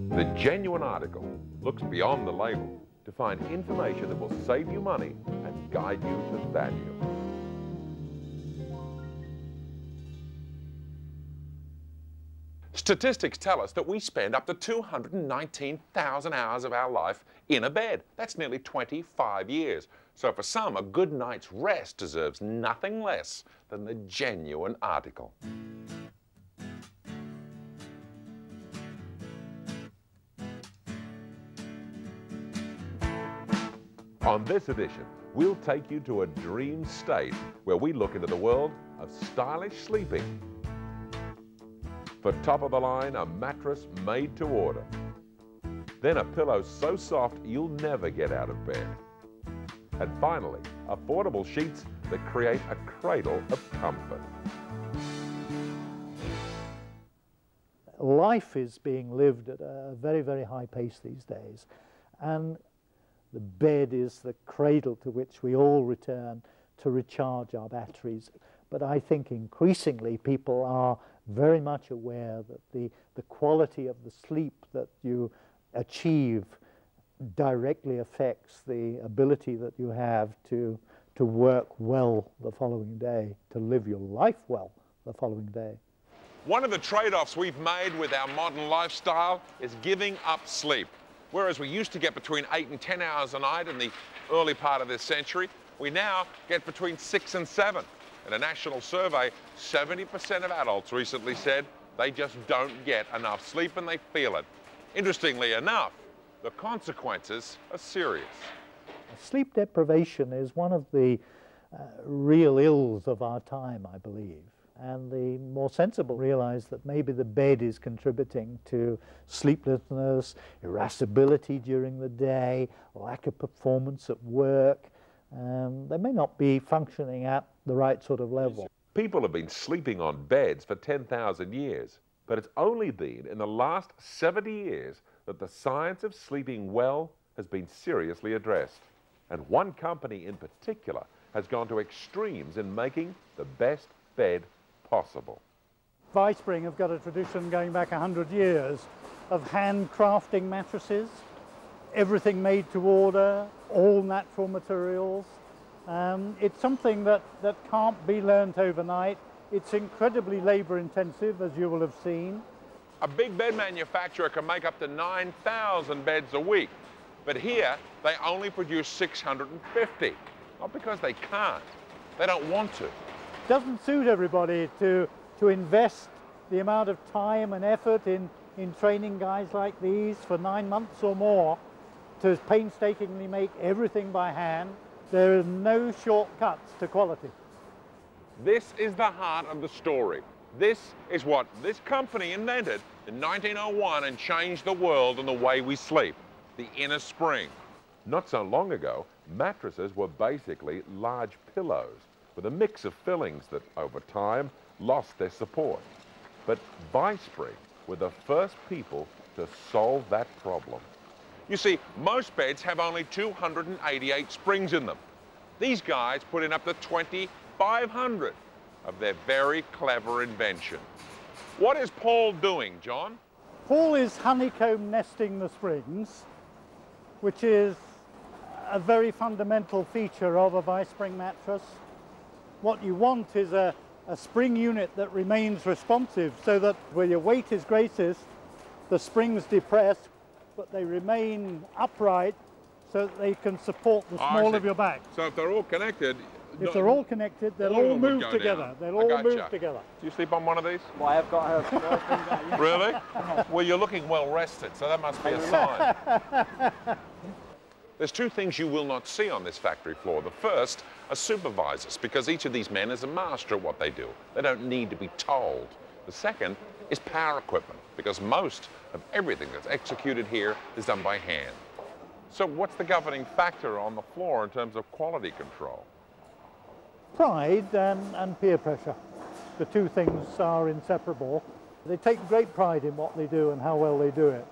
The genuine article looks beyond the label to find information that will save you money and guide you to value. Statistics tell us that we spend up to 219,000 hours of our life in a bed. That's nearly 25 years. So for some, a good night's rest deserves nothing less than the genuine article. On this edition, we'll take you to a dream state where we look into the world of stylish sleeping. For top of the line, a mattress made to order. Then a pillow so soft you'll never get out of bed. And finally, affordable sheets that create a cradle of comfort. Life is being lived at a very, very high pace these days. And the bed is the cradle to which we all return to recharge our batteries. But I think increasingly people are very much aware that the quality of the sleep that you achieve directly affects the ability that you have to work well the following day, to live your life well the following day. One of the trade-offs we've made with our modern lifestyle is giving up sleep. Whereas we used to get between 8 and 10 hours a night in the early part of this century, we now get between 6 and 7. In a national survey, 70% of adults recently said they just don't get enough sleep and they feel it. Interestingly enough, the consequences are serious. Sleep deprivation is one of the real ills of our time, I believe. And the more sensible realize that maybe the bed is contributing to sleeplessness, irascibility during the day, lack of performance at work. They may not be functioning at the right sort of level. People have been sleeping on beds for 10,000 years, but it's only been in the last 70 years that the science of sleeping well has been seriously addressed. And one company in particular has gone to extremes in making the best bed possible. Vispring have got a tradition going back 100 years of handcrafting mattresses, everything made to order, all natural materials. It's something that can't be learnt overnight. It's incredibly labor intensive, as you will have seen. A big bed manufacturer can make up to 9,000 beds a week, but here they only produce 650. Not because they can't, they don't want to. It doesn't suit everybody to invest the amount of time and effort in training guys like these for 9 months or more to painstakingly make everything by hand. There are no shortcuts to quality. This is the heart of the story. This is what this company invented in 1901 and changed the world and the way we sleep, the inner spring. Not so long ago, mattresses were basically large pillows with a mix of fillings that, over time, lost their support. But Vispring were the first people to solve that problem. You see, most beds have only 288 springs in them. These guys put in up to 2,500 of their very clever invention. What is Paul doing, John? Paul is honeycomb nesting the springs, which is a very fundamental feature of a Vispring mattress. What you want is a spring unit that remains responsive so that where your weight is greatest, the springs depress, but they remain upright so that they can support the small of your back. So if they're all connected... If they're all connected, they'll all move together. They'll all move together. Do you sleep on one of these? Well, I have got her. Really? Well, you're looking well rested, so that must be a sign. There's two things you will not see on this factory floor. The first are supervisors, because each of these men is a master at what they do. They don't need to be told. The second is power equipment, because most of everything that's executed here is done by hand. So what's the governing factor on the floor in terms of quality control? Pride and peer pressure. The two things are inseparable. They take great pride in what they do and how well they do it.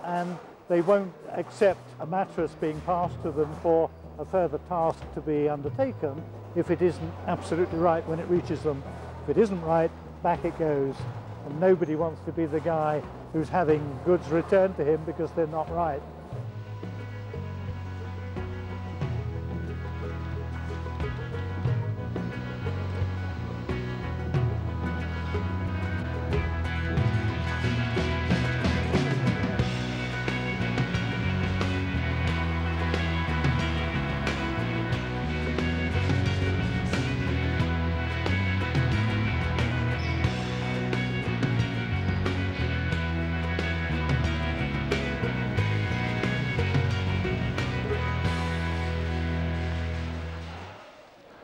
And they won't accept a mattress being passed to them for a further task to be undertaken if it isn't absolutely right when it reaches them it isn't right, back it goes. And nobody wants to be the guy who's having goods returned to him because they're not right.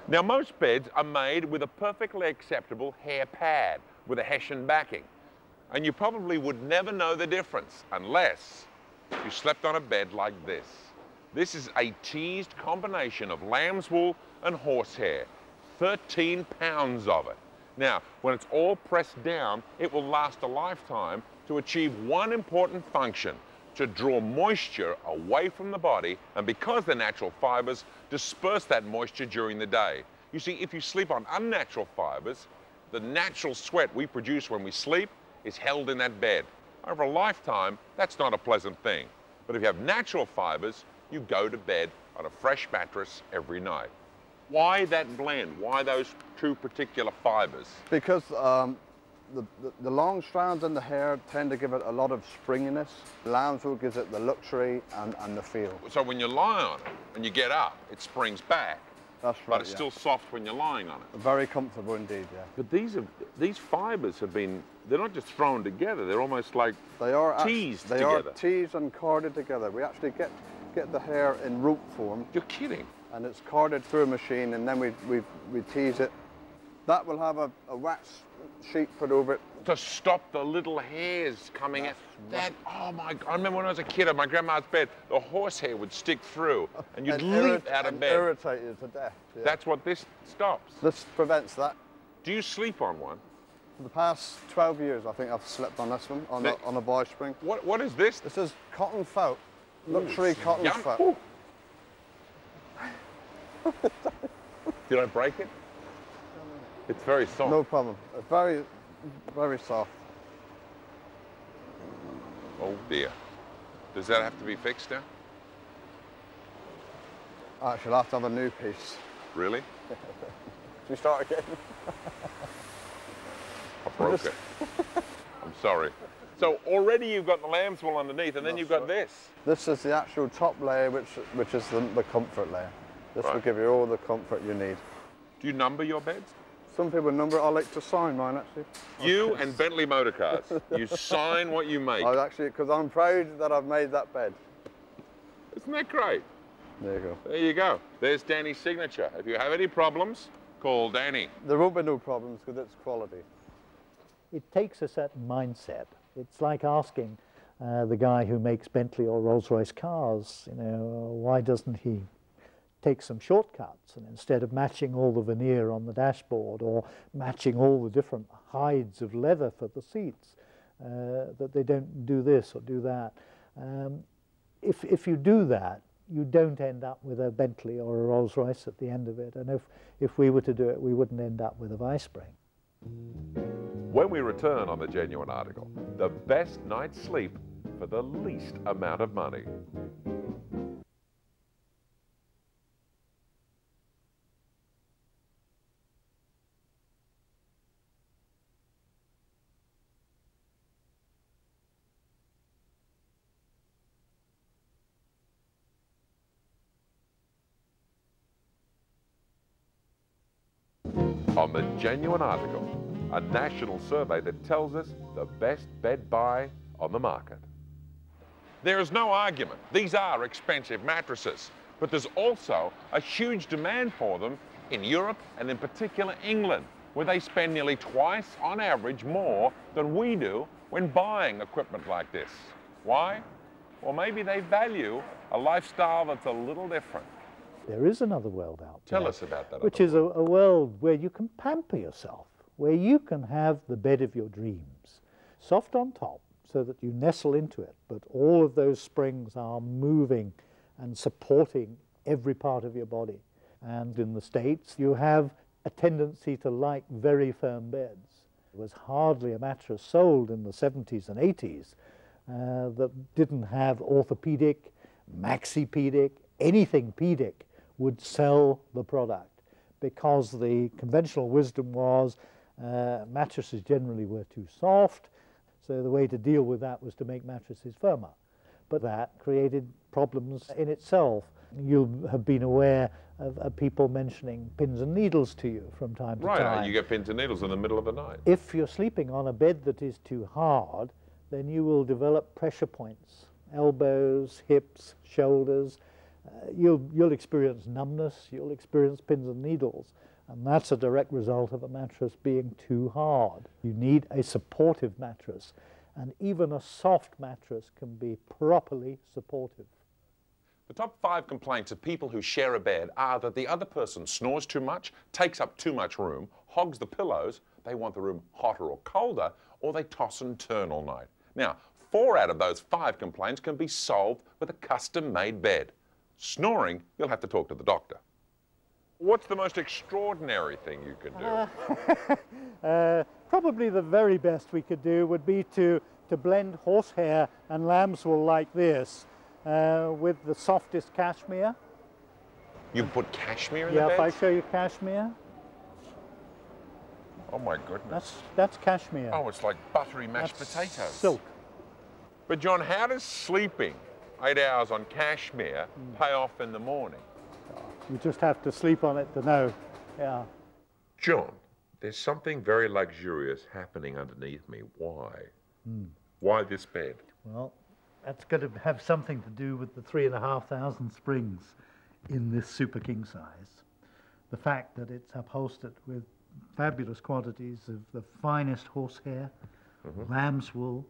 Now, most beds are made with a perfectly acceptable hair pad with a Hessian backing. And you probably would never know the difference unless you slept on a bed like this. This is a teased combination of lamb's wool and horsehair, 13 pounds of it. Now, when it's all pressed down, it will last a lifetime to achieve one important function: to draw moisture away from the body, and because they're natural fibers, disperse that moisture during the day. You see, if you sleep on unnatural fibers, the natural sweat we produce when we sleep is held in that bed. Over a lifetime, that's not a pleasant thing. But if you have natural fibers, you go to bed on a fresh mattress every night. Why that blend? Why those two particular fibers? Because the long strands in the hair tend to give it a lot of springiness. Lamb's wool gives it the luxury and the feel. So when you lie on it and you get up, it springs back. That's right, But it's still soft when you're lying on it. Very comfortable indeed, yeah. But these fibers have been, they're not just thrown together, they're almost like They are teased they together. are teased and corded together. We actually get the hair in rope form. You're kidding. And it's corded through a machine, and then we tease it. That will have a wax sheet put over it. To stop the little hairs coming out. That, oh my God, I remember when I was a kid on my grandma's bed, the horsehair would stick through and you'd leap out of bed. Irritate you to death. Yeah. That's what this stops. This prevents that. Do you sleep on one? For the past 12 years, I think I've slept on this one, on a boy spring. What is this? This is cotton felt, luxury cotton felt. Ooh. Did I break it? It's very soft. No problem. It's very, very soft. Oh dear. Does that have to be fixed now? Actually, I'll have to have a new piece. Really? Should we start again? I broke it. I'm sorry. So already you've got the lamb's wool underneath, and then you've got this. This is the actual top layer, which is the comfort layer. This will give you all the comfort you need. Do you number your beds? Some people number it. I like to sign mine, actually. You and Bentley Motor Cars. You sign what you make. Because I'm proud that I've made that bed. Isn't that great? There you go. There you go. There's Danny's signature. If you have any problems, call Danny. There won't be no problems because it's quality. It takes a certain mindset. It's like asking the guy who makes Bentley or Rolls-Royce cars, you know, why doesn't he take some shortcuts, and instead of matching all the veneer on the dashboard or matching all the different hides of leather for the seats, that they don't do this or do that. If you do that, you don't end up with a Bentley or a Rolls-Royce at the end of it, and if we were to do it, we wouldn't end up with a vice spring. When we return on The Genuine Article, the best night's sleep for the least amount of money. On The Genuine Article, a national survey that tells us the best bed buy on the market. There is no argument. These are expensive mattresses, but there's also a huge demand for them in Europe and in particular England, where they spend nearly twice on average more than we do when buying equipment like this. Why? Well, maybe they value a lifestyle that's a little different. There is another world out there. Tell us about that. Which is a world where you can pamper yourself, where you can have the bed of your dreams, soft on top so that you nestle into it, but all of those springs are moving and supporting every part of your body. And in the States, you have a tendency to like very firm beds. There was hardly a mattress sold in the 70s and 80s that didn't have orthopedic, maxipedic, anything pedic would sell the product, because the conventional wisdom was mattresses generally were too soft, so the way to deal with that was to make mattresses firmer. But that created problems in itself. You have been aware of people mentioning pins and needles to you from time to time. Right, you get pins and needles in the middle of the night. If you're sleeping on a bed that is too hard, then you will develop pressure points, elbows, hips, shoulders. You'll experience numbness, you'll experience pins and needles, and that's a direct result of a mattress being too hard. You need a supportive mattress, and even a soft mattress can be properly supportive. The top 5 complaints of people who share a bed are that the other person snores too much, takes up too much room, hogs the pillows, they want the room hotter or colder, or they toss and turn all night. Now, 4 out of those 5 complaints can be solved with a custom-made bed. Snoring, you'll have to talk to the doctor. What's the most extraordinary thing you could do? Probably the very best we could do would be to blend horsehair and lamb's wool like this with the softest cashmere. You put cashmere in the Yeah, bed? if I show you cashmere. Oh my goodness. That's cashmere. Oh, it's like buttery mashed That's potatoes. silk. But John, how does sleeping 8 hours on cashmere pay off in the morning? You just have to sleep on it to know. Yeah. John, there's something very luxurious happening underneath me. Why? Why this bed? Well, that's going to have something to do with the 3,500 springs in this super king size. The fact that it's upholstered with fabulous quantities of the finest horsehair, lamb's wool,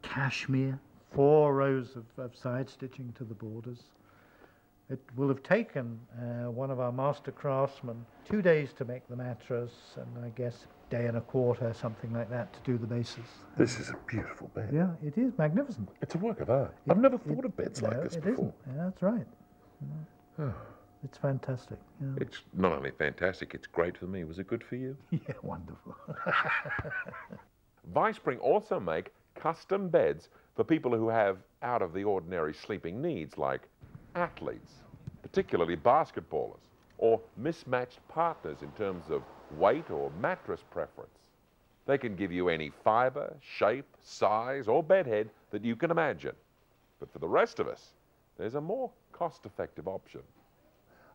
cashmere, 4 rows of side stitching to the borders. It will have taken one of our master craftsmen 2 days to make the mattress, and I guess a day and a quarter, something like that, to do the bases. This is a beautiful bed. Yeah, it is magnificent. It's a work of art. I've never thought of beds like this it before. isn't. Yeah, that's right. It's fantastic. Yeah. It's not only fantastic, it's great for me. Was it good for you? Yeah, wonderful. Vispring also make custom beds for people who have out-of-the-ordinary sleeping needs, like athletes, particularly basketballers, or mismatched partners in terms of weight or mattress preference. They can give you any fibre, shape, size, or bedhead that you can imagine. But for the rest of us, there's a more cost-effective option.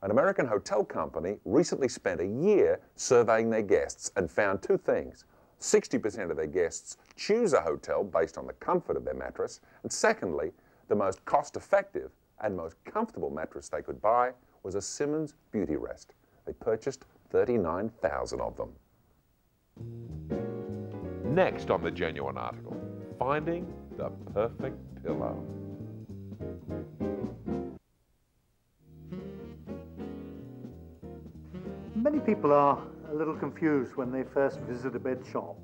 An American hotel company recently spent a year surveying their guests and found 2 things. 60% of their guests choose a hotel based on the comfort of their mattress, and secondly, the most cost-effective and most comfortable mattress they could buy was a Simmons Beauty Rest. They purchased 39,000 of them. Next on The Genuine Article, finding the perfect pillow. Many people are a little confused when they first visit a bed shop.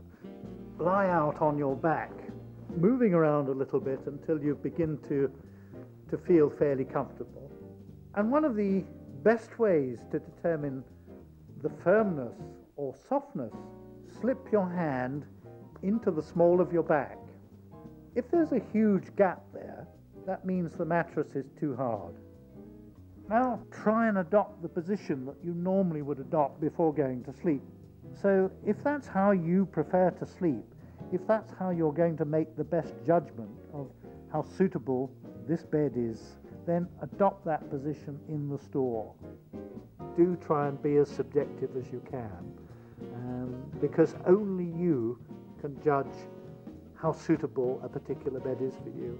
Lie out on your back, moving around a little bit until you begin to feel fairly comfortable. And one of the best ways to determine the firmness or softness, slip your hand into the small of your back. If there's a huge gap there, that means the mattress is too hard. Now try and adopt the position that you normally would adopt before going to sleep. So if that's how you prefer to sleep, if that's how you're going to make the best judgment of how suitable this bed is, then adopt that position in the store. Do try and be as subjective as you can, because only you can judge how suitable a particular bed is for you.